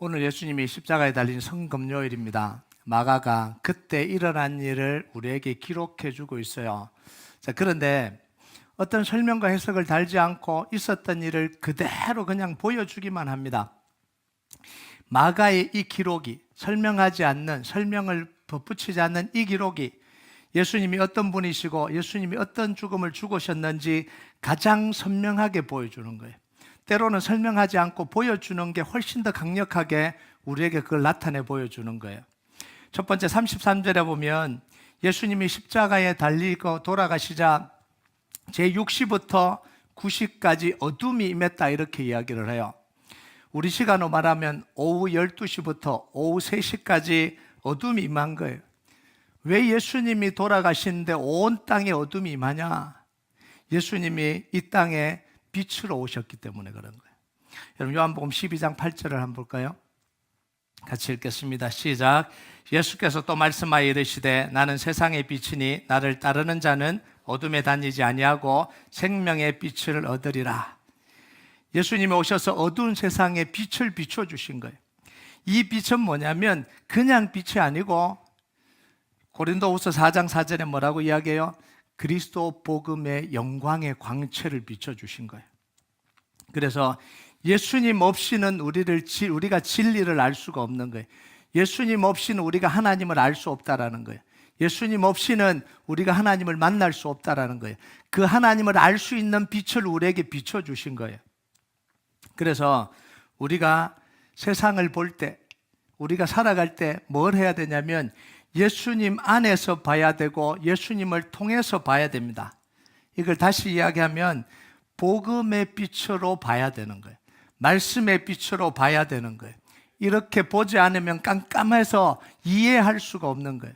오늘 예수님이 십자가에 달린 성금요일입니다. 마가가 그때 일어난 일을 우리에게 기록해 주고 있어요. 자, 그런데 어떤 설명과 해석을 달지 않고 있었던 일을 그대로 그냥 보여주기만 합니다. 마가의 이 기록이 설명하지 않는, 설명을 덧붙이지 않는 이 기록이 예수님이 어떤 분이시고 예수님이 어떤 죽음을 죽으셨는지 가장 선명하게 보여주는 거예요. 때로는 설명하지 않고 보여주는 게 훨씬 더 강력하게 우리에게 그걸 나타내 보여주는 거예요. 첫 번째 33절에 보면 예수님이 십자가에 달리고 돌아가시자 제6시부터 9시까지 어둠이 임했다, 이렇게 이야기를 해요. 우리 시간으로 말하면 오후 12시부터 오후 3시까지 어둠이 임한 거예요. 왜 예수님이 돌아가시는데 온 땅에 어둠이 임하냐? 예수님이 이 땅에 빛으로 오셨기 때문에 그런 거예요. 여러분, 요한복음 12장 8절을 한번 볼까요? 같이 읽겠습니다. 시작. 예수께서 또 말씀하여 이르시되 나는 세상의 빛이니 나를 따르는 자는 어둠에 다니지 아니하고 생명의 빛을 얻으리라. 예수님이 오셔서 어두운 세상에 빛을 비춰주신 거예요. 이 빛은 뭐냐면 그냥 빛이 아니고 고린도후서 4장 4절에 뭐라고 이야기해요? 그리스도 복음의 영광의 광채를 비춰주신 거예요. 그래서 예수님 없이는 우리가 진리를 알 수가 없는 거예요. 예수님 없이는 우리가 하나님을 알 수 없다라는 거예요. 예수님 없이는 우리가 하나님을 만날 수 없다라는 거예요. 그 하나님을 알 수 있는 빛을 우리에게 비춰주신 거예요. 그래서 우리가 세상을 볼 때, 우리가 살아갈 때 뭘 해야 되냐면 예수님 안에서 봐야 되고 예수님을 통해서 봐야 됩니다. 이걸 다시 이야기하면 복음의 빛으로 봐야 되는 거예요. 말씀의 빛으로 봐야 되는 거예요. 이렇게 보지 않으면 깜깜해서 이해할 수가 없는 거예요.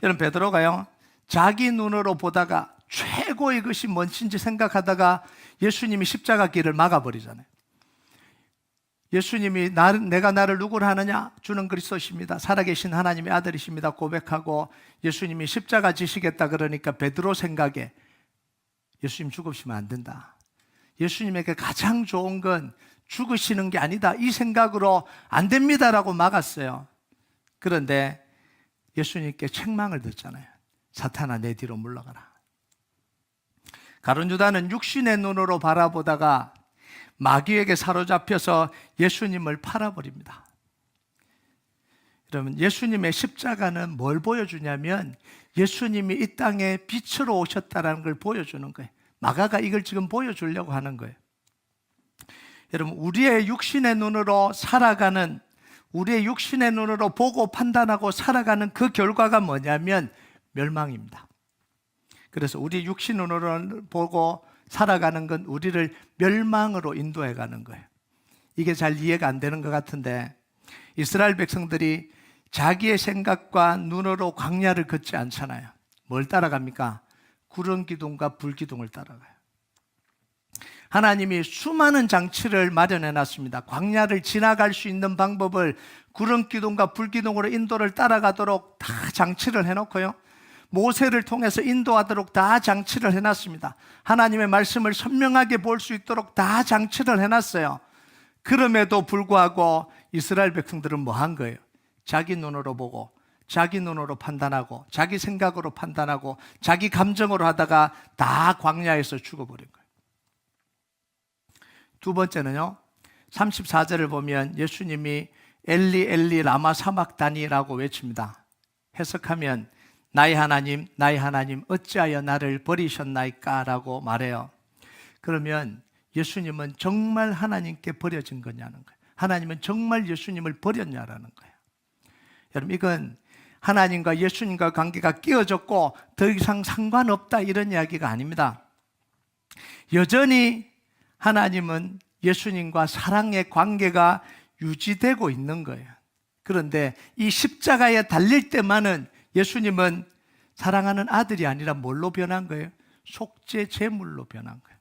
여러분, 베드로가요, 자기 눈으로 보다가 최고의 것이 뭔지 생각하다가 예수님이 십자가 길을 막아버리잖아요. 예수님이 내가 나를 누구를 하느냐? 주는 그리스도십니다. 살아계신 하나님의 아들이십니다. 고백하고 예수님이 십자가 지시겠다 그러니까 베드로 생각에 예수님 죽으시면 안 된다. 예수님에게 가장 좋은 건 죽으시는 게 아니다. 이 생각으로 안 됩니다라고 막았어요. 그런데 예수님께 책망을 듣잖아요. 사탄아, 내 뒤로 물러가라. 가룟 유다는 육신의 눈으로 바라보다가 마귀에게 사로잡혀서 예수님을 팔아버립니다. 여러분, 예수님의 십자가는 뭘 보여주냐면 예수님이 이 땅에 빛으로 오셨다는 걸 보여주는 거예요. 마가가 이걸 지금 보여주려고 하는 거예요. 여러분, 우리의 육신의 눈으로 살아가는, 우리의 육신의 눈으로 보고 판단하고 살아가는 그 결과가 뭐냐면 멸망입니다. 그래서 우리 육신으로 보고 살아가는 건 우리를 멸망으로 인도해 가는 거예요. 이게 잘 이해가 안 되는 것 같은데 이스라엘 백성들이 자기의 생각과 눈으로 광야를 걷지 않잖아요. 뭘 따라갑니까? 구름 기둥과 불 기둥을 따라가요. 하나님이 수많은 장치를 마련해 놨습니다. 광야를 지나갈 수 있는 방법을 구름 기둥과 불 기둥으로 인도를 따라가도록 다 장치를 해놓고요, 모세를 통해서 인도하도록 다 장치를 해놨습니다. 하나님의 말씀을 선명하게 볼 수 있도록 다 장치를 해놨어요. 그럼에도 불구하고 이스라엘 백성들은 뭐 한 거예요? 자기 눈으로 보고 자기 눈으로 판단하고 자기 생각으로 판단하고 자기 감정으로 하다가 다 광야에서 죽어버린 거예요. 두 번째는요, 34절을 보면 예수님이 엘리 엘리 라마 사막다니라고 외칩니다. 해석하면 나의 하나님, 나의 하나님, 어찌하여 나를 버리셨나이까? 라고 말해요. 그러면 예수님은 정말 하나님께 버려진 거냐는 거예요. 하나님은 정말 예수님을 버렸냐라는 거예요. 여러분, 이건 하나님과 예수님과 관계가 깨어졌고 더 이상 상관없다, 이런 이야기가 아닙니다. 여전히 하나님은 예수님과 사랑의 관계가 유지되고 있는 거예요. 그런데 이 십자가에 달릴 때만은 예수님은 사랑하는 아들이 아니라 뭘로 변한 거예요? 속죄 제물로 변한 거예요.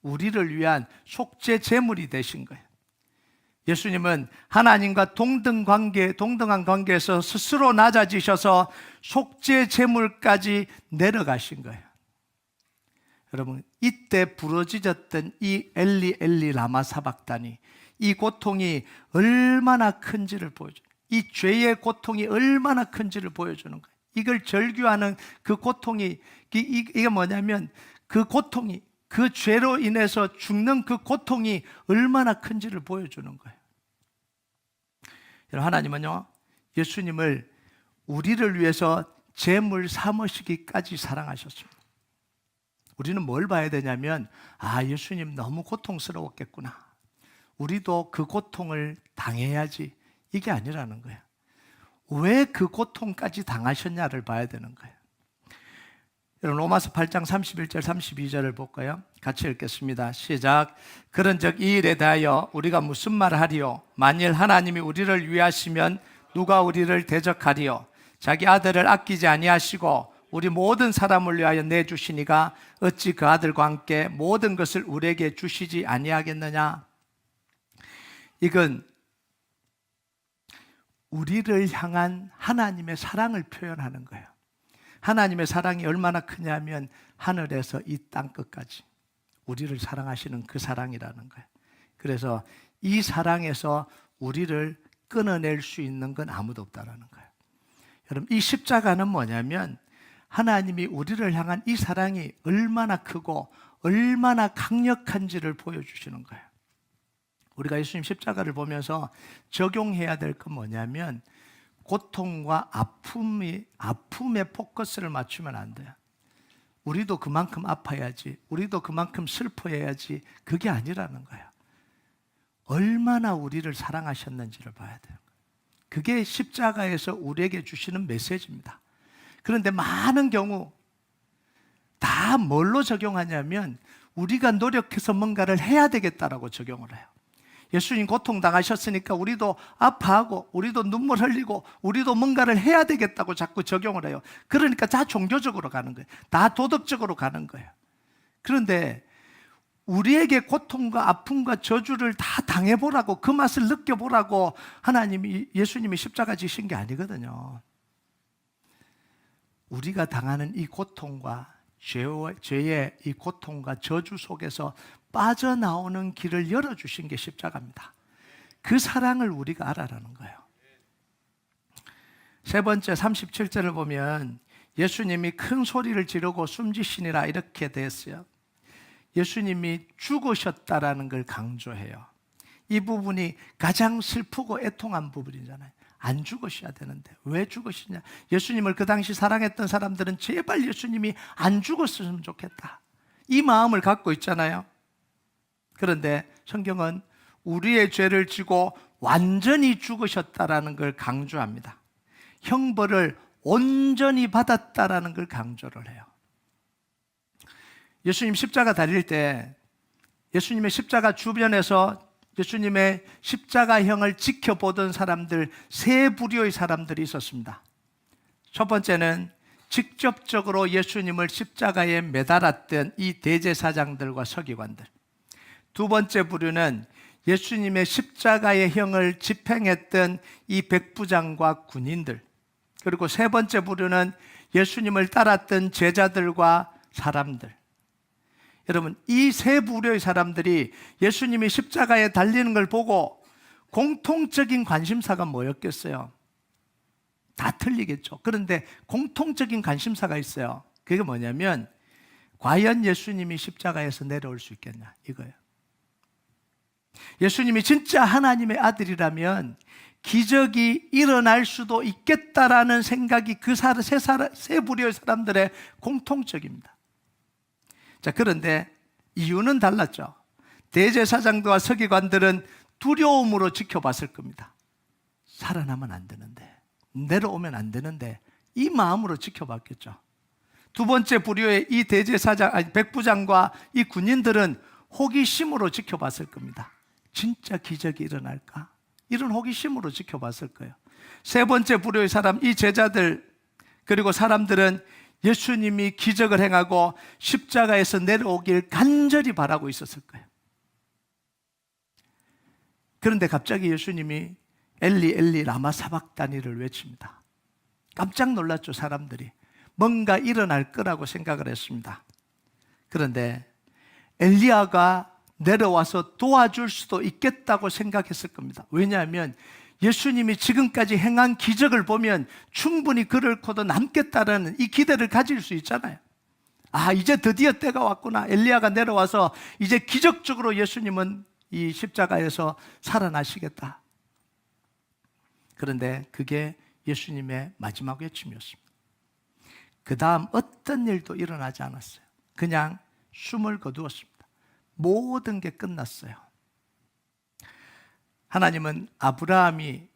우리를 위한 속죄 제물이 되신 거예요. 예수님은 하나님과 동등한 관계에서 스스로 낮아지셔서 속죄 제물까지 내려가신 거예요. 여러분, 이때 부러지졌던 이 엘리 엘리 라마 사박다니, 이 고통이 얼마나 큰지를 보여줘요. 이 죄의 고통이 얼마나 큰지를 보여주는 거예요. 이걸 절규하는 그 고통이, 이게 뭐냐면 그 고통이, 그 죄로 인해서 죽는 그 고통이 얼마나 큰지를 보여주는 거예요. 하나님은요, 예수님을 우리를 위해서 제물 삼으시기까지 사랑하셨습니다. 우리는 뭘 봐야 되냐면, 예수님 너무 고통스러웠겠구나, 우리도 그 고통을 당해야지, 이게 아니라는 거예요. 왜 그 고통까지 당하셨냐를 봐야 되는 거예요. 여러분, 로마서 8장 31절 32절을 볼까요? 같이 읽겠습니다. 시작. 그런즉 이 일에 대하여 우리가 무슨 말을 하리요? 만일 하나님이 우리를 위하시면 누가 우리를 대적하리요? 자기 아들을 아끼지 아니하시고 우리 모든 사람을 위하여 내주시니가 어찌 그 아들과 함께 모든 것을 우리에게 주시지 아니하겠느냐? 이건 우리를 향한 하나님의 사랑을 표현하는 거예요. 하나님의 사랑이 얼마나 크냐면 하늘에서 이 땅 끝까지 우리를 사랑하시는 그 사랑이라는 거예요. 그래서 이 사랑에서 우리를 끊어낼 수 있는 건 아무도 없다라는 거예요. 여러분, 이 십자가는 뭐냐면 하나님이 우리를 향한 이 사랑이 얼마나 크고 얼마나 강력한지를 보여주시는 거예요. 우리가 예수님 십자가를 보면서 적용해야 될 건 뭐냐면 고통과 아픔에 포커스를 맞추면 안 돼요. 우리도 그만큼 아파야지, 우리도 그만큼 슬퍼해야지, 그게 아니라는 거예요. 얼마나 우리를 사랑하셨는지를 봐야 돼요. 그게 십자가에서 우리에게 주시는 메시지입니다. 그런데 많은 경우 다 뭘로 적용하냐면 우리가 노력해서 뭔가를 해야 되겠다라고 적용을 해요. 예수님 고통당하셨으니까 우리도 아파하고 우리도 눈물 흘리고 우리도 뭔가를 해야 되겠다고 자꾸 적용을 해요. 그러니까 다 종교적으로 가는 거예요. 다 도덕적으로 가는 거예요. 그런데 우리에게 고통과 아픔과 저주를 다 당해보라고, 그 맛을 느껴보라고 예수님이 십자가 지신 게 아니거든요. 우리가 당하는 이 고통과 죄의 이 고통과 저주 속에서 빠져나오는 길을 열어주신 게 십자가입니다. 그 사랑을 우리가 알아라는 거예요. 세 번째 37절을 보면 예수님이 큰 소리를 지르고 숨지시니라 이렇게 됐어요. 예수님이 죽으셨다라는 걸 강조해요. 이 부분이 가장 슬프고 애통한 부분이잖아요. 안 죽으셔야 되는데 왜 죽으시냐? 예수님을 그 당시 사랑했던 사람들은 제발 예수님이 안 죽었으면 좋겠다, 이 마음을 갖고 있잖아요. 그런데 성경은 우리의 죄를 지고 완전히 죽으셨다라는 걸 강조합니다. 형벌을 온전히 받았다라는 걸 강조를 해요. 예수님 십자가 달릴 때 예수님의 십자가 주변에서 예수님의 십자가형을 지켜보던 사람들, 세 부류의 사람들이 있었습니다. 첫 번째는 직접적으로 예수님을 십자가에 매달았던 이 대제사장들과 서기관들. 두 번째 부류는 예수님의 십자가의 형을 집행했던 이 백부장과 군인들. 그리고 세 번째 부류는 예수님을 따랐던 제자들과 사람들. 여러분, 이 세 부류의 사람들이 예수님이 십자가에 달리는 걸 보고 공통적인 관심사가 뭐였겠어요? 다 틀리겠죠. 그런데 공통적인 관심사가 있어요. 그게 뭐냐면 과연 예수님이 십자가에서 내려올 수 있겠냐, 이거예요. 예수님이 진짜 하나님의 아들이라면 기적이 일어날 수도 있겠다라는 생각이 그 세 부류의 사람들의 공통적입니다. 자, 그런데 이유는 달랐죠. 대제사장들과 서기관들은 두려움으로 지켜봤을 겁니다. 살아나면 안 되는데, 내려오면 안 되는데, 이 마음으로 지켜봤겠죠. 두 번째 부류의 이 백부장과 이 군인들은 호기심으로 지켜봤을 겁니다. 진짜 기적이 일어날까? 이런 호기심으로 지켜봤을 거예요. 세 번째 부류의 사람, 이 제자들 그리고 사람들은 예수님이 기적을 행하고 십자가에서 내려오길 간절히 바라고 있었을 거예요. 그런데 갑자기 예수님이 엘리 엘리 라마 사박다니를 외칩니다. 깜짝 놀랐죠, 사람들이. 뭔가 일어날 거라고 생각을 했습니다. 그런데 엘리야가 내려와서 도와줄 수도 있겠다고 생각했을 겁니다. 왜냐하면 예수님이 지금까지 행한 기적을 보면 충분히 그를 코도 남겠다라는 이 기대를 가질 수 있잖아요. 아, 이제 드디어 때가 왔구나. 엘리야가 내려와서 이제 기적적으로 예수님은 이 십자가에서 살아나시겠다. 그런데 그게 예수님의 마지막 외침이었습니다. 그 다음 어떤 일도 일어나지 않았어요. 그냥 숨을 거두었습니다. 모든 게 끝났어요. 하나님은 아브라함이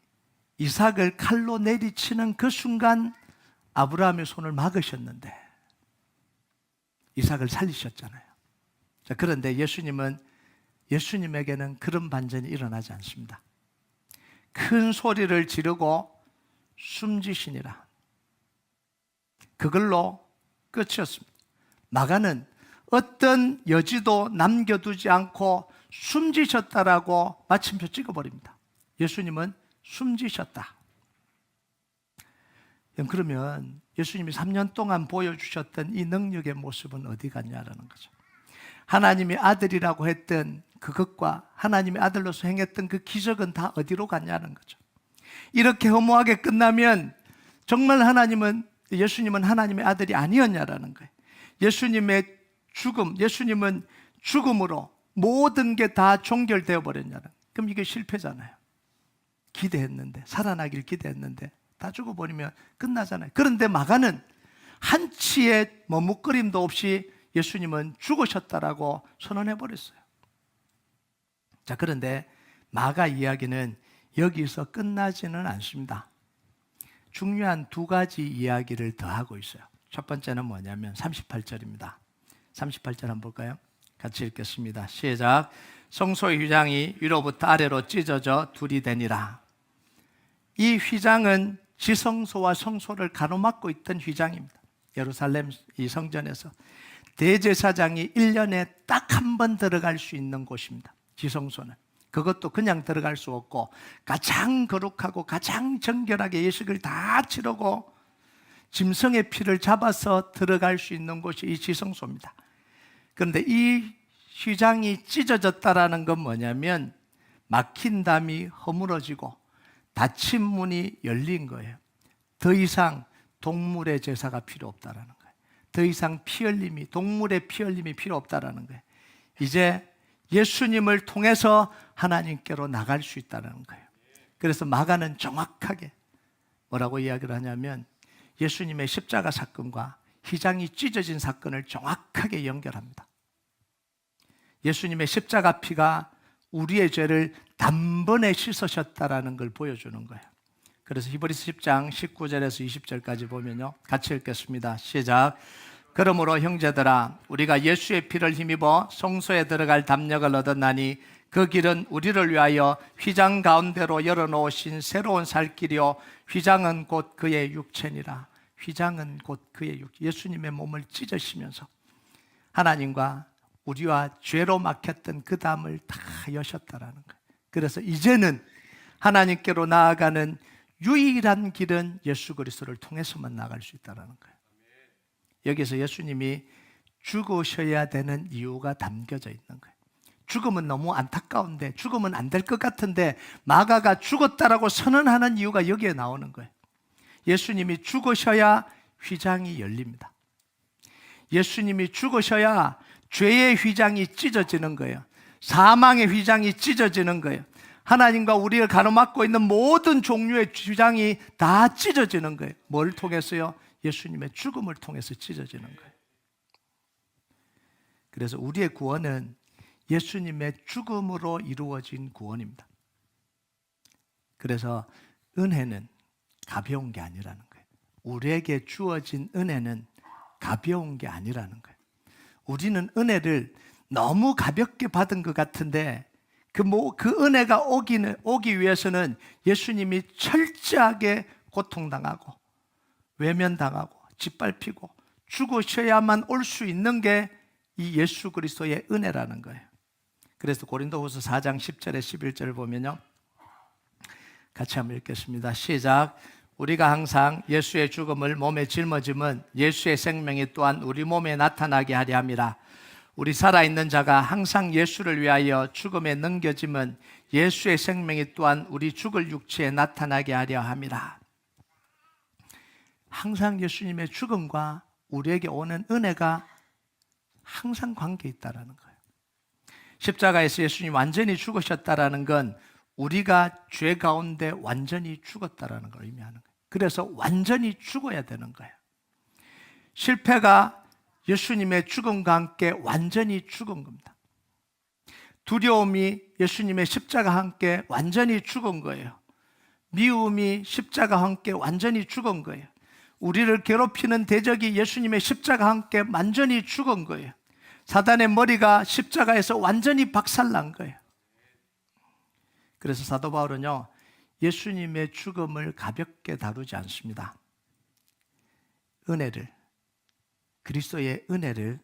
이삭을 칼로 내리치는 그 순간 아브라함의 손을 막으셨는데 이삭을 살리셨잖아요. 자, 그런데 예수님에게는 그런 반전이 일어나지 않습니다. 큰 소리를 지르고 숨지시니라. 그걸로 끝이었습니다. 마가는 어떤 여지도 남겨두지 않고 숨지셨다라고 마침표 찍어버립니다. 예수님은 숨지셨다. 그러면 예수님이 3년 동안 보여주셨던 이 능력의 모습은 어디 갔냐라는 거죠. 하나님의 아들이라고 했던 그것과 하나님의 아들로서 행했던 그 기적은 다 어디로 갔냐는 거죠. 이렇게 허무하게 끝나면 정말 예수님은 하나님의 아들이 아니었냐라는 거예요. 예수님의 예수님은 죽음으로 모든 게 다 종결되어 버렸냐는. 그럼 이게 실패잖아요. 기대했는데, 살아나길 기대했는데 다 죽어버리면 끝나잖아요. 그런데 마가는 한치의 머뭇거림도 없이 예수님은 죽으셨다라고 선언해 버렸어요. 자, 그런데 마가 이야기는 여기서 끝나지는 않습니다. 중요한 두 가지 이야기를 더 하고 있어요. 첫 번째는 뭐냐면 38절입니다. 38절 한번 볼까요? 같이 읽겠습니다. 시작. 성소의 휘장이 위로부터 아래로 찢어져 둘이 되니라. 이 휘장은 지성소와 성소를 가로막고 있던 휘장입니다. 예루살렘 이 성전에서 대제사장이 1년에 딱 한 번 들어갈 수 있는 곳입니다. 지성소는. 그것도 그냥 들어갈 수 없고 가장 거룩하고 가장 정결하게 예식을 다 치르고 짐승의 피를 잡아서 들어갈 수 있는 곳이 이 지성소입니다. 그런데 이 휘장이 찢어졌다라는 건 뭐냐면 막힌 담이 허물어지고 닫힌 문이 열린 거예요. 더 이상 동물의 제사가 필요 없다라는 거예요. 더 이상 동물의 피 흘림이 필요 없다라는 거예요. 이제 예수님을 통해서 하나님께로 나갈 수 있다는 거예요. 그래서 마가는 정확하게 뭐라고 이야기를 하냐면 예수님의 십자가 사건과 휘장이 찢어진 사건을 정확하게 연결합니다. 예수님의 십자가 피가 우리의 죄를 단번에 씻으셨다라는 걸 보여주는 거예요. 그래서 히브리서 10장 19절에서 20절까지 보면요, 같이 읽겠습니다. 시작. 그러므로 형제들아, 우리가 예수의 피를 힘입어 성소에 들어갈 담력을 얻었나니 그 길은 우리를 위하여 휘장 가운데로 열어놓으신 새로운 살 길이요 휘장은 곧 그의 육체니라. 휘장은 곧 그의 육체. 예수님의 몸을 찢으시면서 하나님과 우리와 죄로 막혔던 그 담을 다 여셨다라는 거예요. 그래서 이제는 하나님께로 나아가는 유일한 길은 예수 그리스도를 통해서만 나갈 수 있다는 거예요. 여기서 예수님이 죽으셔야 되는 이유가 담겨져 있는 거예요. 죽음은 너무 안타까운데, 죽으면 안 될 것 같은데 마가가 죽었다라고 선언하는 이유가 여기에 나오는 거예요. 예수님이 죽으셔야 휘장이 열립니다. 예수님이 죽으셔야 죄의 휘장이 찢어지는 거예요. 사망의 휘장이 찢어지는 거예요. 하나님과 우리를 가로막고 있는 모든 종류의 휘장이 다 찢어지는 거예요. 뭘 통해서요? 예수님의 죽음을 통해서 찢어지는 거예요. 그래서 우리의 구원은 예수님의 죽음으로 이루어진 구원입니다. 그래서 은혜는 가벼운 게 아니라는 거예요. 우리에게 주어진 은혜는 가벼운 게 아니라는 거예요. 우리는 은혜를 너무 가볍게 받은 것 같은데 그 은혜가 오기 위해서는 예수님이 철저하게 고통당하고 외면당하고 짓밟히고 죽으셔야만 올 수 있는 게 이 예수 그리스도의 은혜라는 거예요. 그래서 고린도후서 4장 10절에 11절을 보면요, 같이 한번 읽겠습니다. 시작. 우리가 항상 예수의 죽음을 몸에 짊어짐은 예수의 생명이 또한 우리 몸에 나타나게 하려 함이라. 우리 살아있는 자가 항상 예수를 위하여 죽음에 넘겨짐은 예수의 생명이 또한 우리 죽을 육체에 나타나게 하려 함이라. 항상 예수님의 죽음과 우리에게 오는 은혜가 항상 관계 있다라는 거예요. 십자가에서 예수님이 완전히 죽으셨다라는 건 우리가 죄 가운데 완전히 죽었다라는 걸 의미하는 거예요. 그래서 완전히 죽어야 되는 거예요. 실패가 예수님의 죽음과 함께 완전히 죽은 겁니다. 두려움이 예수님의 십자가와 함께 완전히 죽은 거예요. 미움이 십자가와 함께 완전히 죽은 거예요. 우리를 괴롭히는 대적이 예수님의 십자가와 함께 완전히 죽은 거예요. 사단의 머리가 십자가에서 완전히 박살난 거예요. 그래서 사도 바울은요, 예수님의 죽음을 가볍게 다루지 않습니다. 은혜를, 그리스도의 은혜를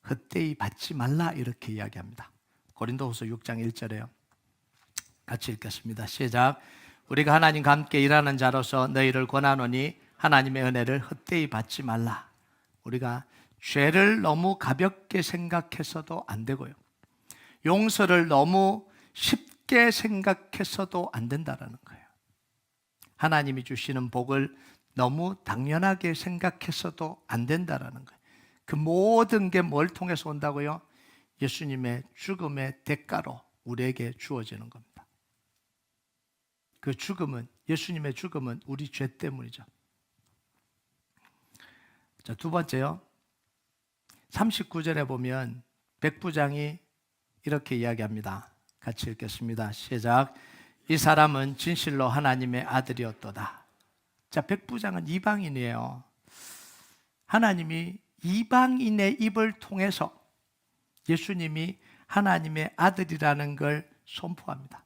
헛되이 받지 말라 이렇게 이야기합니다. 고린도후서 6장 1절에요. 같이 읽겠습니다. 시작. 우리가 하나님과 함께 일하는 자로서 너희를 권하노니 하나님의 은혜를 헛되이 받지 말라. 우리가 죄를 너무 가볍게 생각해서도 안 되고요. 용서를 너무 쉽게 생각해서도 안 된다는 거예요. 하나님이 주시는 복을 너무 당연하게 생각해서도 안 된다는 거예요. 그 모든 게 뭘 통해서 온다고요? 예수님의 죽음의 대가로 우리에게 주어지는 겁니다. 그 죽음은, 예수님의 죽음은 우리 죄 때문이죠. 자, 두 번째요. 39절에 보면 백부장이 이렇게 이야기합니다. 같이 읽겠습니다. 시작. 이 사람은 진실로 하나님의 아들이었도다. 자, 백부장은 이방인이에요. 하나님이 이방인의 입을 통해서 예수님이 하나님의 아들이라는 걸 선포합니다.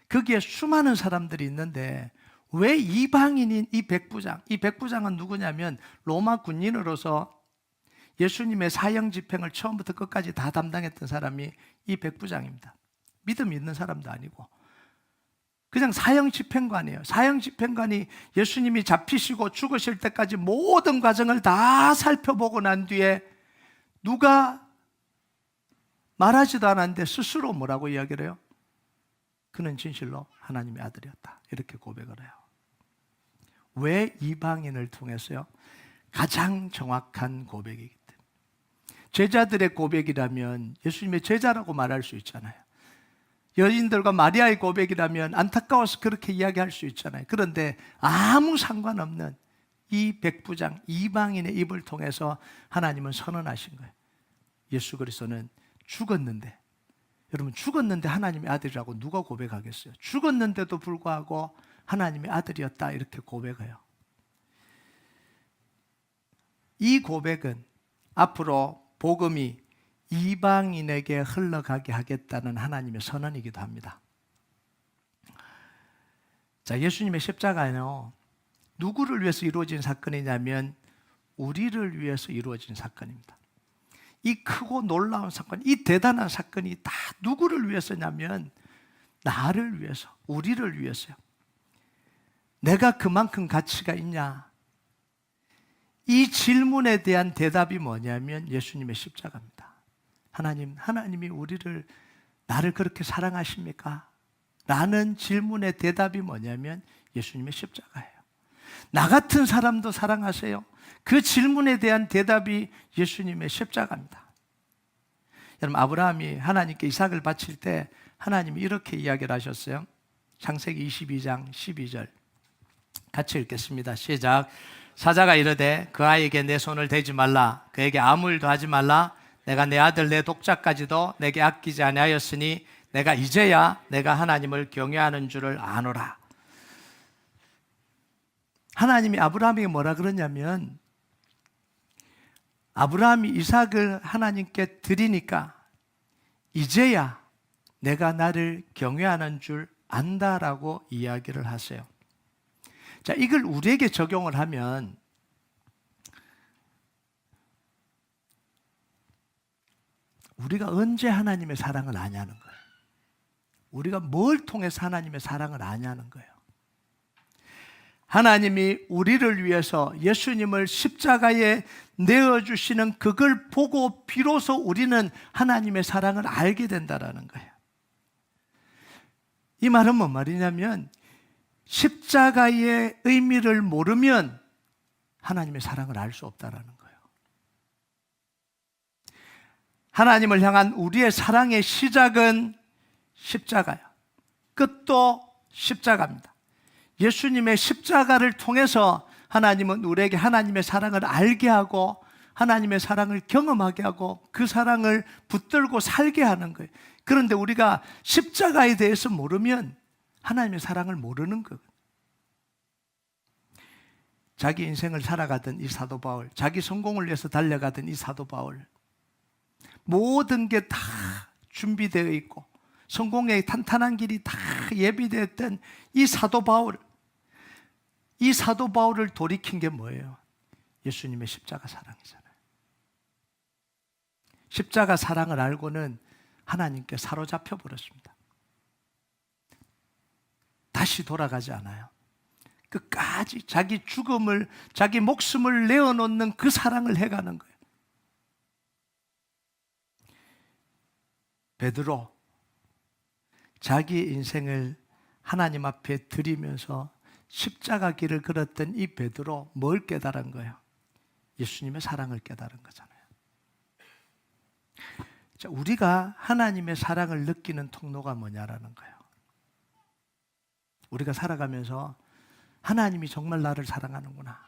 거기에 수많은 사람들이 있는데 왜 이방인인 이 백부장, 이 백부장은 누구냐면 로마 군인으로서 예수님의 사형 집행을 처음부터 끝까지 다 담당했던 사람이 이 백부장입니다. 믿음이 있는 사람도 아니고 그냥 사형 집행관이에요. 사형 집행관이 예수님이 잡히시고 죽으실 때까지 모든 과정을 다 살펴보고 난 뒤에 누가 말하지도 않았는데 스스로 뭐라고 이야기를 해요? 그는 진실로 하나님의 아들이었다. 이렇게 고백을 해요. 왜 이방인을 통해서요? 가장 정확한 고백이기 때문에. 제자들의 고백이라면 예수님의 제자라고 말할 수 있잖아요. 여인들과 마리아의 고백이라면 안타까워서 그렇게 이야기할 수 있잖아요. 그런데 아무 상관없는 이 백부장, 이방인의 입을 통해서 하나님은 선언하신 거예요. 예수 그리스도는 죽었는데, 여러분 죽었는데 하나님의 아들이라고 누가 고백하겠어요? 죽었는데도 불구하고 하나님의 아들이었다 이렇게 고백해요. 이 고백은 앞으로 복음이 이방인에게 흘러가게 하겠다는 하나님의 선언이기도 합니다. 자, 예수님의 십자가는요, 누구를 위해서 이루어진 사건이냐면 우리를 위해서 이루어진 사건입니다. 이 크고 놀라운 사건, 이 대단한 사건이 다 누구를 위해서냐면 나를 위해서, 우리를 위해서요. 내가 그만큼 가치가 있냐? 이 질문에 대한 대답이 뭐냐면 예수님의 십자가입니다. 하나님이 나를 그렇게 사랑하십니까? 라는 질문의 대답이 뭐냐면 예수님의 십자가예요. 나 같은 사람도 사랑하세요? 그 질문에 대한 대답이 예수님의 십자가입니다. 여러분, 아브라함이 하나님께 이삭을 바칠 때 하나님이 이렇게 이야기를 하셨어요. 창세기 22장 12절 같이 읽겠습니다. 시작. 사자가 이르되 그 아이에게 내 손을 대지 말라. 그에게 아무 일도 하지 말라. 내가 내 아들 내 독자까지도 내게 아끼지 아니하였으니 내가 이제야 내가 하나님을 경외하는 줄을 아노라. 하나님이 아브라함에게 뭐라 그러냐면 아브라함이 이삭을 하나님께 드리니까 이제야 내가 나를 경외하는 줄 안다라고 이야기를 하세요. 자, 이걸 우리에게 적용을 하면 우리가 언제 하나님의 사랑을 아냐는 거예요. 우리가 뭘 통해서 하나님의 사랑을 아냐는 거예요. 하나님이 우리를 위해서 예수님을 십자가에 내어주시는 그걸 보고 비로소 우리는 하나님의 사랑을 알게 된다는 거예요. 이 말은 뭔 말이냐면 십자가의 의미를 모르면 하나님의 사랑을 알 수 없다는 거예요. 하나님을 향한 우리의 사랑의 시작은 십자가야. 끝도 십자가입니다. 예수님의 십자가를 통해서 하나님은 우리에게 하나님의 사랑을 알게 하고 하나님의 사랑을 경험하게 하고 그 사랑을 붙들고 살게 하는 거예요. 그런데 우리가 십자가에 대해서 모르면 하나님의 사랑을 모르는 거예요. 자기 인생을 살아가던 이 사도 바울, 자기 성공을 위해서 달려가던 이 사도 바울, 모든 게 다 준비되어 있고 성공의 탄탄한 길이 다 예비되었던 이 사도 바울, 이 사도 바울을 돌이킨 게 뭐예요? 예수님의 십자가 사랑이잖아요. 십자가 사랑을 알고는 하나님께 사로잡혀 버렸습니다. 다시 돌아가지 않아요. 끝까지 자기 죽음을, 자기 목숨을 내어놓는 그 사랑을 해가는 거예요. 베드로, 자기 인생을 하나님 앞에 드리면서 십자가 길을 걸었던 이 베드로 뭘 깨달은 거예요? 예수님의 사랑을 깨달은 거잖아요. 자, 우리가 하나님의 사랑을 느끼는 통로가 뭐냐라는 거예요. 우리가 살아가면서 하나님이 정말 나를 사랑하는구나,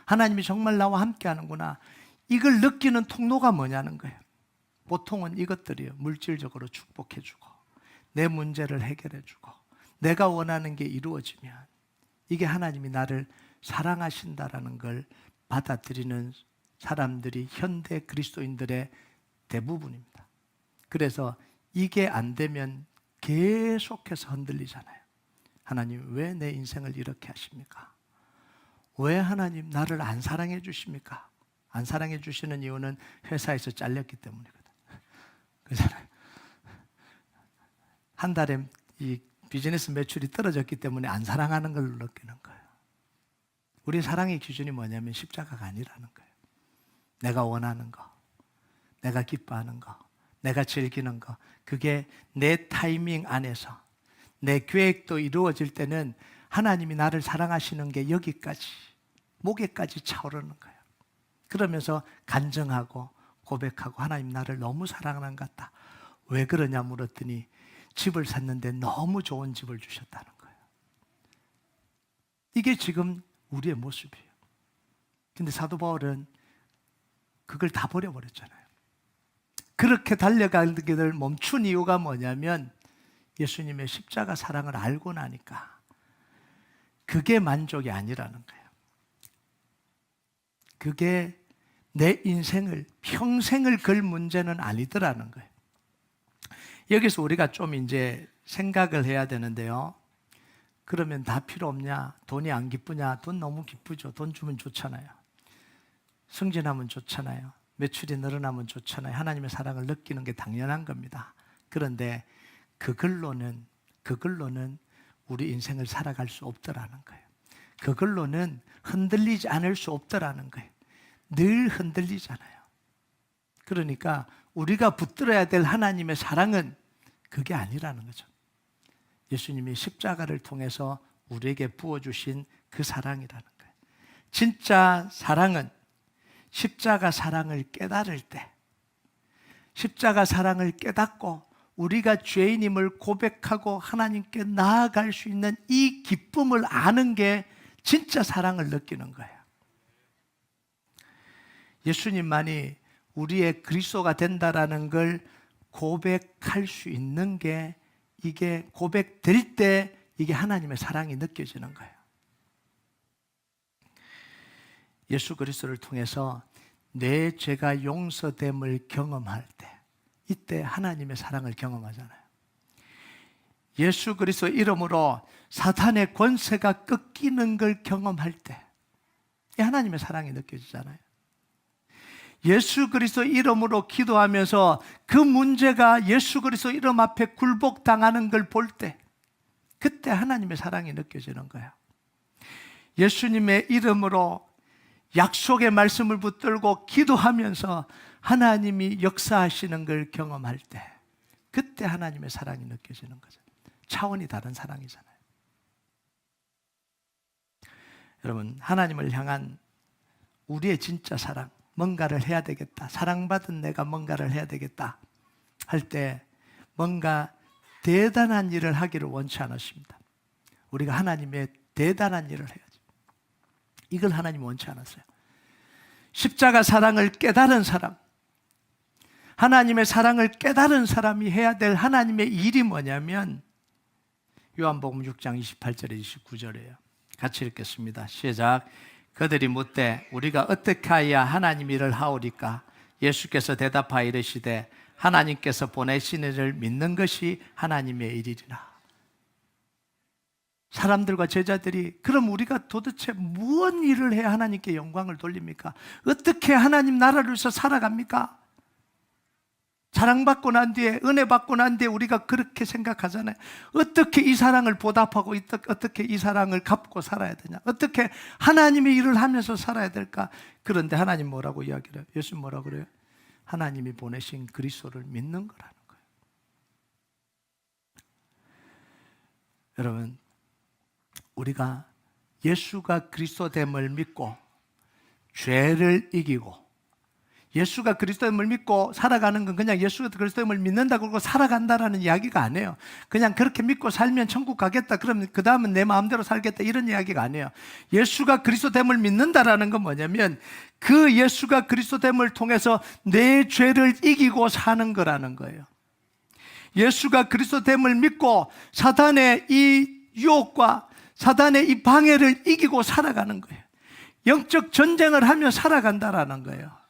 하나님이 정말 나와 함께 하는구나, 이걸 느끼는 통로가 뭐냐는 거예요. 보통은 이것들이에요. 물질적으로 축복해주고 내 문제를 해결해주고 내가 원하는 게 이루어지면 이게 하나님이 나를 사랑하신다라는 걸 받아들이는 사람들이 현대 그리스도인들의 대부분입니다. 그래서 이게 안 되면 계속해서 흔들리잖아요. 하나님 왜 내 인생을 이렇게 하십니까? 왜 하나님 나를 안 사랑해 주십니까? 안 사랑해 주시는 이유는 회사에서 잘렸기 때문이거든. 그렇잖아요. 한 달에 이 비즈니스 매출이 떨어졌기 때문에 안 사랑하는 걸 느끼는 거예요. 우리 사랑의 기준이 뭐냐면 십자가가 아니라는 거예요. 내가 원하는 거, 내가 기뻐하는 거, 내가 즐기는 거, 그게 내 타이밍 안에서 내 계획도 이루어질 때는 하나님이 나를 사랑하시는 게 여기까지, 목에까지 차오르는 거예요. 그러면서 간증하고 고백하고 하나님 나를 너무 사랑하는 것 같다. 왜 그러냐 물었더니 집을 샀는데 너무 좋은 집을 주셨다는 거예요. 이게 지금 우리의 모습이에요. 근데 사도 바울은 그걸 다 버려버렸잖아요. 그렇게 달려가기를 멈춘 이유가 뭐냐면 예수님의 십자가 사랑을 알고 나니까 그게 만족이 아니라는 거예요. 그게 내 인생을, 평생을 걸 문제는 아니더라는 거예요. 여기서 우리가 좀 이제 생각을 해야 되는데요. 그러면 다 필요 없냐? 돈이 안 기쁘냐? 돈 너무 기쁘죠. 돈 주면 좋잖아요. 승진하면 좋잖아요. 매출이 늘어나면 좋잖아요. 하나님의 사랑을 느끼는 게 당연한 겁니다. 그런데 그걸로는 우리 인생을 살아갈 수 없더라는 거예요. 그걸로는 흔들리지 않을 수 없더라는 거예요. 늘 흔들리잖아요. 그러니까 우리가 붙들어야 될 하나님의 사랑은 그게 아니라는 거죠. 예수님이 십자가를 통해서 우리에게 부어주신 그 사랑이라는 거예요. 진짜 사랑은 십자가 사랑을 깨달을 때, 십자가 사랑을 깨닫고 우리가 죄인임을 고백하고 하나님께 나아갈 수 있는 이 기쁨을 아는 게 진짜 사랑을 느끼는 거예요. 예수님만이 우리의 그리스도가 된다라는 걸 고백할 수 있는 게, 이게 고백될 때 이게 하나님의 사랑이 느껴지는 거예요. 예수 그리스도를 통해서 내 죄가 용서됨을 경험할 때, 이때 하나님의 사랑을 경험하잖아요. 예수 그리스도 이름으로 사탄의 권세가 꺾이는 걸 경험할 때 이 하나님의 사랑이 느껴지잖아요. 예수 그리스도 이름으로 기도하면서 그 문제가 예수 그리스도 이름 앞에 굴복당하는 걸 볼 때, 그때 하나님의 사랑이 느껴지는 거예요. 예수님의 이름으로 약속의 말씀을 붙들고 기도하면서 하나님이 역사하시는 걸 경험할 때, 그때 하나님의 사랑이 느껴지는 거죠. 차원이 다른 사랑이잖아요. 여러분, 하나님을 향한 우리의 진짜 사랑, 뭔가를 해야 되겠다, 사랑받은 내가 뭔가를 해야 되겠다 할 때 뭔가 대단한 일을 하기를 원치 않으십니다. 우리가 하나님의 대단한 일을 해야죠. 이걸 하나님 원치 않았어요. 십자가 사랑을 깨달은 사람, 하나님의 사랑을 깨달은 사람이 해야 될 하나님의 일이 뭐냐면 요한복음 6장 28절에 29절이에요. 같이 읽겠습니다. 시작. 그들이 묻되 우리가 어떻게 하여야 하나님 일을 하오리까? 예수께서 대답하여 이르시되 하나님께서 보내신 이를 믿는 것이 하나님의 일이라. 사람들과 제자들이 그럼 우리가 도대체 무슨 일을 해야 하나님께 영광을 돌립니까? 어떻게 하나님 나라를 위해서 살아갑니까? 사랑받고 난 뒤에, 은혜 받고 난 뒤에 우리가 그렇게 생각하잖아요. 어떻게 이 사랑을 보답하고 어떻게 이 사랑을 갚고 살아야 되냐, 어떻게 하나님의 일을 하면서 살아야 될까? 그런데 하나님 뭐라고 이야기를 해요? 예수님 뭐라고 그래요? 하나님이 보내신 그리스도를 믿는 거라는 거예요. 여러분, 우리가 예수가 그리스도됨을 믿고 죄를 이기고, 예수가 그리스도임을 믿고 살아가는 건 그냥 예수가 그리스도임을 믿는다고 그러고 살아간다라는 이야기가 아니에요. 그냥 그렇게 믿고 살면 천국 가겠다, 그러면 그 다음은 내 마음대로 살겠다, 이런 이야기가 아니에요. 예수가 그리스도됨을 믿는다라는 건 뭐냐면 그 예수가 그리스도됨을 통해서 내 죄를 이기고 사는 거라는 거예요. 예수가 그리스도됨을 믿고 사단의 이 유혹과 사단의 이 방해를 이기고 살아가는 거예요. 영적 전쟁을 하며 살아간다라는 거예요.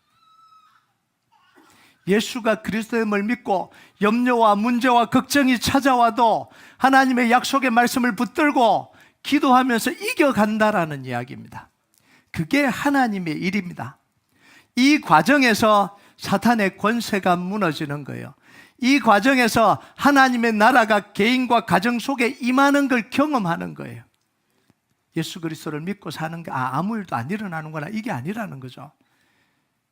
예수가 그리스도임을 믿고 염려와 문제와 걱정이 찾아와도 하나님의 약속의 말씀을 붙들고 기도하면서 이겨간다라는 이야기입니다. 그게 하나님의 일입니다. 이 과정에서 사탄의 권세가 무너지는 거예요. 이 과정에서 하나님의 나라가 개인과 가정 속에 임하는 걸 경험하는 거예요. 예수 그리스도를 믿고 사는 게 아무 일도 안 일어나는구나, 이게 아니라는 거죠.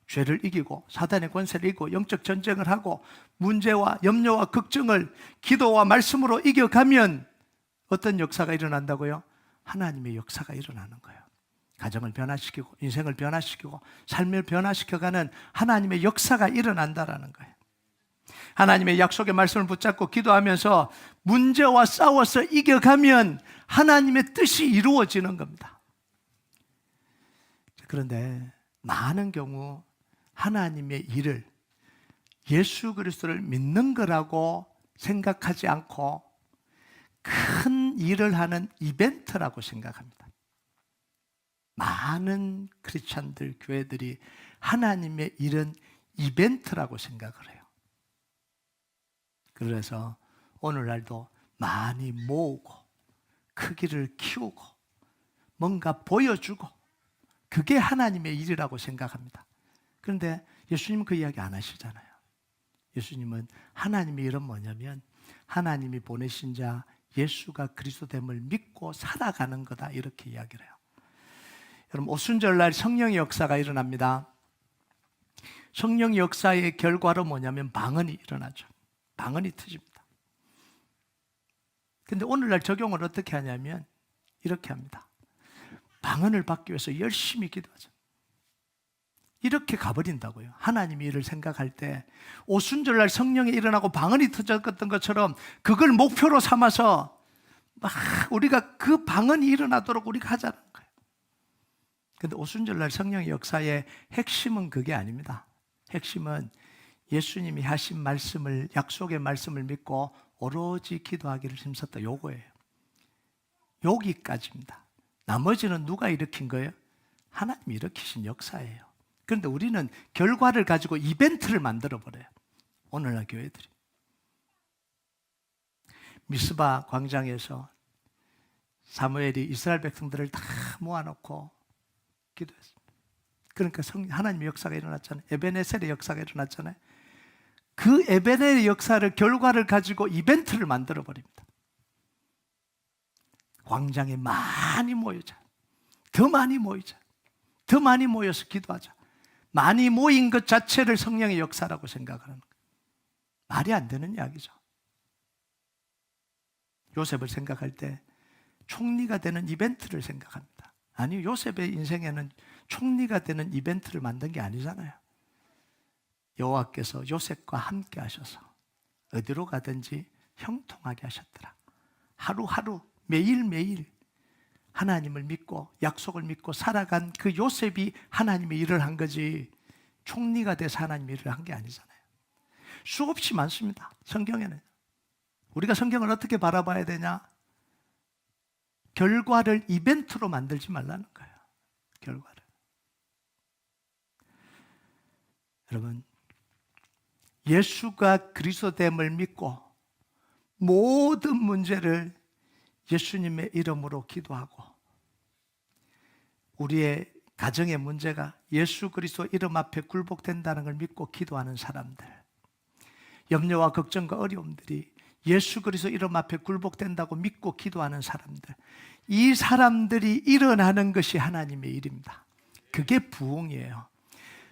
죄를 이기고 사단의 권세를 이기고 영적 전쟁을 하고 문제와 염려와 걱정을 기도와 말씀으로 이겨가면 어떤 역사가 일어난다고요? 하나님의 역사가 일어나는 거예요. 가정을 변화시키고 인생을 변화시키고 삶을 변화시켜가는 하나님의 역사가 일어난다라는 거예요. 하나님의 약속의 말씀을 붙잡고 기도하면서 문제와 싸워서 이겨가면 하나님의 뜻이 이루어지는 겁니다. 그런데 많은 경우 하나님의 일을 예수 그리스도를 믿는 거라고 생각하지 않고 큰 일을 하는 이벤트라고 생각합니다. 많은 크리스찬들, 교회들이 하나님의 일은 이벤트라고 생각을 해요. 그래서 오늘날도 많이 모으고 크기를 키우고 뭔가 보여주고 그게 하나님의 일이라고 생각합니다. 그런데 예수님은 그 이야기 안 하시잖아요. 예수님은 하나님의 일은 뭐냐면 하나님이 보내신 자 예수가 그리스도됨을 믿고 살아가는 거다, 이렇게 이야기를 해요. 여러분, 오순절날 성령의 역사가 일어납니다. 성령의 역사의 결과로 뭐냐면 방언이 일어나죠. 방언이 터집니다. 그런데 오늘날 적용을 어떻게 하냐면 이렇게 합니다. 방언을 받기 위해서 열심히 기도하죠. 이렇게 가버린다고요. 하나님의 일을 생각할 때 오순절날 성령이 일어나고 방언이 터졌던 것처럼 그걸 목표로 삼아서 막 우리가 그 방언이 일어나도록 우리가 하자는 거예요. 그런데 오순절날 성령의 역사의 핵심은 그게 아닙니다. 핵심은 예수님이 하신 말씀을, 약속의 말씀을 믿고 오로지 기도하기를 힘썼다, 요거예요. 여기까지입니다. 나머지는 누가 일으킨 거예요? 하나님이 일으키신 역사예요. 그런데 우리는 결과를 가지고 이벤트를 만들어버려요. 오늘날 교회들이. 미스바 광장에서 사무엘이 이스라엘 백성들을 다 모아놓고 기도했습니다. 그러니까 하나님의 역사가 일어났잖아요. 에베네셀의 역사가 일어났잖아요. 그 에베네셀의 역사를, 결과를 가지고 이벤트를 만들어버립니다. 광장에 많이 모여자. 더 많이 모이자. 더 많이 모여서 기도하자. 많이 모인 것 자체를 성령의 역사라고 생각하는 거예요. 말이 안 되는 이야기죠. 요셉을 생각할 때 총리가 되는 이벤트를 생각합니다. 아니, 요셉의 인생에는 총리가 되는 이벤트를 만든 게 아니잖아요. 여호와께서 요셉과 함께 하셔서 어디로 가든지 형통하게 하셨더라. 하루하루 매일매일 하나님을 믿고 약속을 믿고 살아간 그 요셉이 하나님의 일을 한 거지, 총리가 돼서 하나님의 일을 한 게 아니잖아요. 수없이 많습니다. 성경에는. 우리가 성경을 어떻게 바라봐야 되냐? 결과를 이벤트로 만들지 말라는 거예요. 결과를. 여러분, 예수가 그리스도됨을 믿고 모든 문제를 예수님의 이름으로 기도하고, 우리의 가정의 문제가 예수 그리스도 이름 앞에 굴복된다는 걸 믿고 기도하는 사람들, 염려와 걱정과 어려움들이 예수 그리스도 이름 앞에 굴복된다고 믿고 기도하는 사람들, 이 사람들이 일어나는 것이 하나님의 일입니다. 그게 부흥이에요.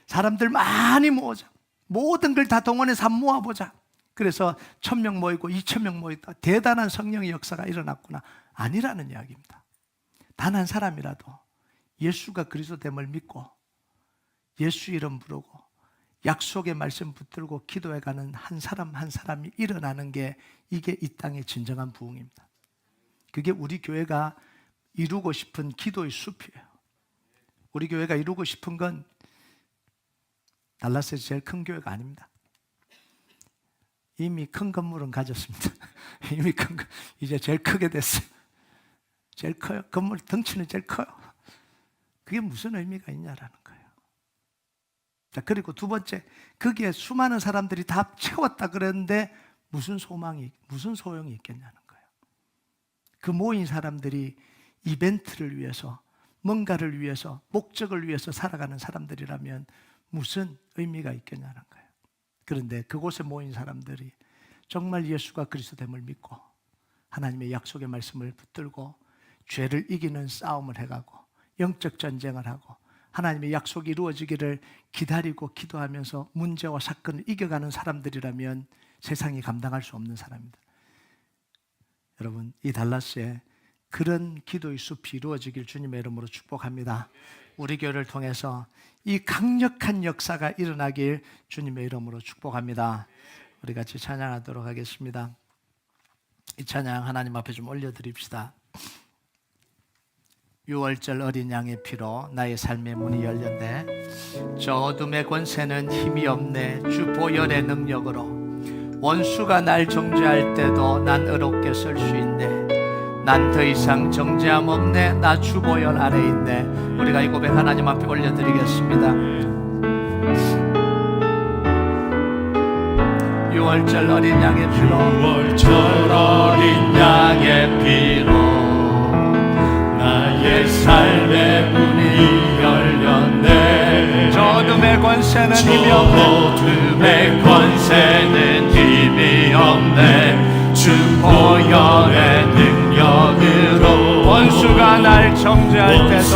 사람들 많이 모으자. 모든 걸 다 동원해서 모아보자. 그래서 1000명 모이고 2000명 모였다. 대단한 성령의 역사가 일어났구나. 아니라는 이야기입니다. 단 한 사람이라도 예수가 그리스도됨을 믿고 예수 이름 부르고 약속의 말씀 붙들고 기도해가는 한 사람 한 사람이 일어나는 게, 이게 이 땅의 진정한 부흥입니다. 그게 우리 교회가 이루고 싶은 기도의 숲이에요. 우리 교회가 이루고 싶은 건 달라스에서 제일 큰 교회가 아닙니다. 이미 큰 건물은 가졌습니다. 이미 이제 제일 크게 됐어요. 제일 커요. 건물 덩치는 제일 커요. 그게 무슨 의미가 있냐라는 거예요. 자, 그리고 두 번째, 거기에 수많은 사람들이 다 채웠다 그랬는데 무슨 소망이, 무슨 소용이 있겠냐는 거예요. 그 모인 사람들이 이벤트를 위해서, 뭔가를 위해서, 목적을 위해서 살아가는 사람들이라면 무슨 의미가 있겠냐는 거예요. 그런데 그곳에 모인 사람들이 정말 예수가 그리스도됨을 믿고 하나님의 약속의 말씀을 붙들고 죄를 이기는 싸움을 해가고 영적 전쟁을 하고 하나님의 약속이 이루어지기를 기다리고 기도하면서 문제와 사건을 이겨가는 사람들이라면 세상이 감당할 수 없는 사람입니다. 여러분, 이 달라스에 그런 기도의 숲이 이루어지길 주님의 이름으로 축복합니다. 우리 교회를 통해서 이 강력한 역사가 일어나길 주님의 이름으로 축복합니다. 우리 같이 찬양하도록 하겠습니다. 이 찬양 하나님 앞에 좀 올려드립시다. 6월절 어린 양의 피로 나의 삶의 문이 열렸네. 저 어둠의 권세는 힘이 없네. 주 보혈의 능력으로 원수가 날 정죄할 때도 난 의롭게 설 수 있네. 난 더 이상 정죄함 없네. 나 주 보혈 아래 있네. 우리가 이 고백 하나님 앞에 올려드리겠습니다. 6월절 어린 양의 피로, 6월절 어린 양의 피로 나의 삶의 문이 열렸네. 저 어둠의 권세는 힘이 없네. 어둠의 권세는 힘이 없네. 주 보혈의 능력으로 원수가 날 정죄할 때도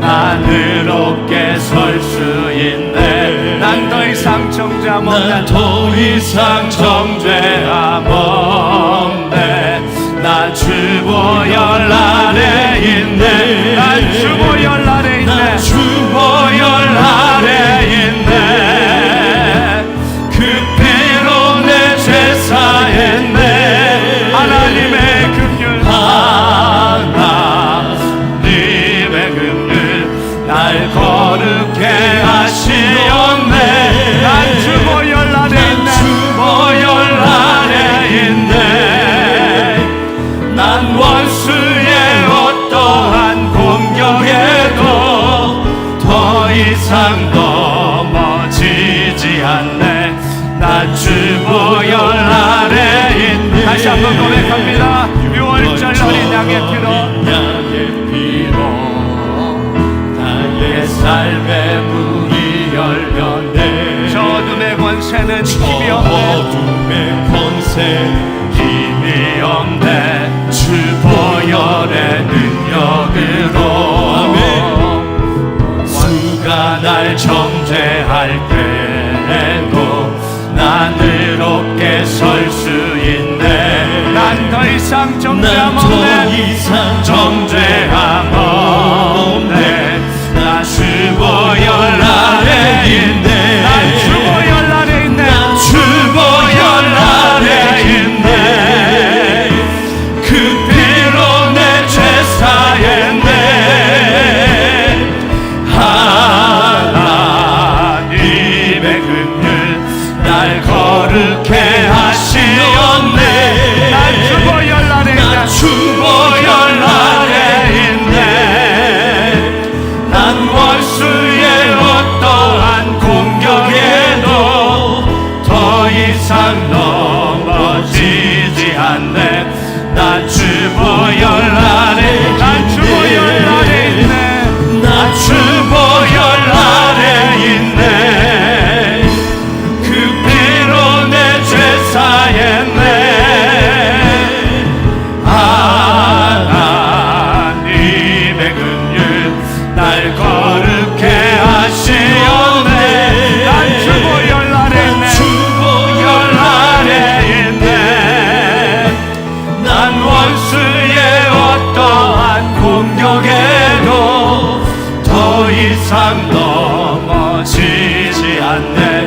난 의롭게 설 수 있네. 난 더 이상 정죄함 없네. 나 주 보혈 아래 있네. 난 주 보혈 아래 있네. 주 보혈 아래 있네. 그 피로 내 죄 사했네. 하나님의 긍휼, 하나님의 긍휼 날 거룩해 하시었네. 난 주 보혈 아래 있네. 주 보혈 아래 있네. 난 원수의 어떠한 공격에도 더 이상 넘어지지 않네. 나 주 보혈 아래 있네. 다시 한번 고백합니다. 6월절 어린 양의 피로 나의 삶의 문이 열렸네. 저 어둠의 권세는 힘이 없네. 주 이상 난 더 정죄함 이상 정죄함 없네. 나 주보열 아래 있네. 난 주보열 아래 있네. 난 주보열 아래 있네. 그 피로 내 죄 사했네. 하나님의 긍휼 날 거룩해 하시었네. 난 주보열 아래 있네. 주보열 아래 있네. 난 원수의 어떠한 공격에도 더 이상 넘어지지 않네. 난 주보열 아래, 난 주보열 아래 있네. 난 주보열 아래 있네. 그 피로 내 죄 사했네. 하나님의 긍휼 날 거룩해 하시었네. 난 주보열 아래 있네. 주보열 아래 있네. 난 원수의 어떠한 공격에도 더 이상 넘어지지 않네.